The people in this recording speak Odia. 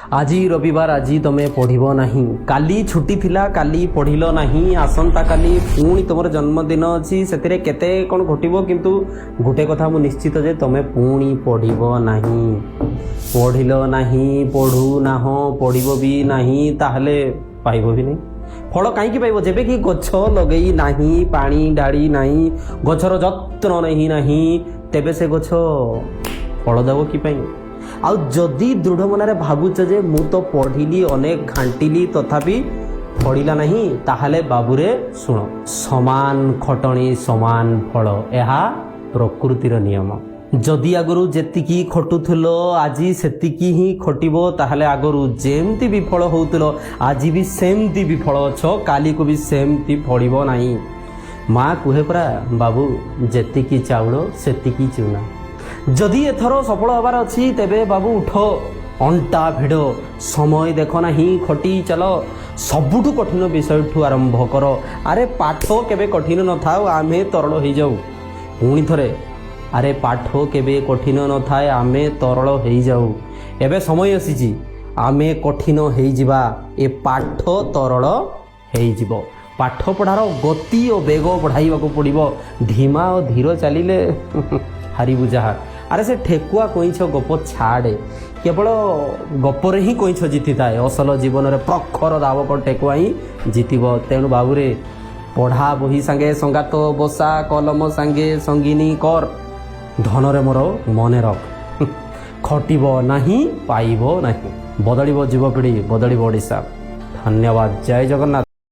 আজি রবিবার আজি তুমি পড়িব নাহি, কালি ছুটি থিলা কালি পড়িল নাহি, আসন্তা কালি পুଣି তোমার জন্মদিন অছি, সেতিরে কেতে কোন ঘটিব, কিন্তু গোটে কথা মু নিশ্চিত যে তুমি পুଣି পড়িব নাহি। পড়িল নাহি, পড়ু নাহ, পড়িব বি নাহি, তাহলে পাইব বি নাই। ফল কাইকি পাইব, যেবে কি গছ লগেই নাহি, পানি ঢাড়ি নাহি, গছর যত্ন নেহি নাহি, তেবে সে গছ ফল দেব কি পাই। ଆଉ ଯଦି ଦୃଢ଼ ମନରେ ଭାବୁଛ ଯେ ମୁଁ ତ ପଢ଼ିଲି ଅନେକ ଘାଣ୍ଟିଲି ତଥାପି ଫଳିଲା ନାହିଁ, ତାହେଲେ ବାବୁରେ ଶୁଣ, ସମାନ ଖଟଣି ସମାନ ଫଳ, ଏହା ପ୍ରକୃତିର ନିୟମ। ଯଦି ଆଗରୁ ଯେତିକି ଖଟୁଥିଲ ଆଜି ସେତିକି ହିଁ ଖଟିବ, ତାହେଲେ ଆଗରୁ ଯେମିତି ବିଫଳ ହେଉଥିଲ ଆଜି ବି ସେମିତି ବିଫଳ ଅଛ, କାଲିକୁ ବି ସେମିତି ଫଳିବ ନାହିଁ। ମା କୁହେ ପରା, ବାବୁ ଯେତିକି ଚାଉଳ ସେତିକି ଚୁନା। ଯଦି ଏଥର ସଫଳ ହେବାର ଅଛି ତେବେ ବାବୁ ଉଠ, ଅଣ୍ଟା ଭିଡ଼, ସମୟ ଦେଖ ନାହିଁ, ଖଟି ଚାଲ। ସବୁଠୁ କଠିନ ବିଷୟଠୁ ଆରମ୍ଭ କର। ଆରେ ପାଠ କେବେ କଠିନ ନଥାଉ, ଆମେ ତରଳ ହେଇଯାଉ। ପୁଣି ଥରେ, ଆରେ ପାଠ କେବେ କଠିନ ନଥାଏ, ଆମେ ତରଳ ହେଇଯାଉ। ଏବେ ସମୟ ଆସିଛି, ଆମେ କଠିନ ହେଇଯିବା, ଏ ପାଠ ତରଳ ହେଇଯିବ। ପାଠ ପଢ଼ାର ଗତି ଓ ବେଗ ବଢ଼ାଇବାକୁ ପଡ଼ିବ। ଧିମା ଓ ଧୀର ଚାଲିଲେ ହାରିବୁ ଯାହା। ଆରେ ସେ ଠେକୁଆ କଇଁଛ ଗପ ଛାଡ଼େ, କେବଳ ଗପରେ ହିଁ କଇଁଛ ଜିତିଥାଏ, ଅସଲ ଜୀବନରେ ପ୍ରଖର ଧାବକ ଠେକୁଆ ହିଁ ଜିତିବ। ତେଣୁ ବାବୁରେ, ପଢ଼ା ବହି ସାଙ୍ଗେ ସଙ୍ଗାତ ବସା, କଲମ ସାଙ୍ଗେ ସଙ୍ଗିନୀ କର, ଧନରେ ମୋର ମନେ ରଖ, ଖଟିବ ନାହିଁ ପାଇବ ନାହିଁ। ବଦଳିବ ଯୁବପିଢ଼ି, ବଦଳିବ ଓଡ଼ିଶା। ଧନ୍ୟବାଦ। ଜୟ ଜଗନ୍ନାଥ।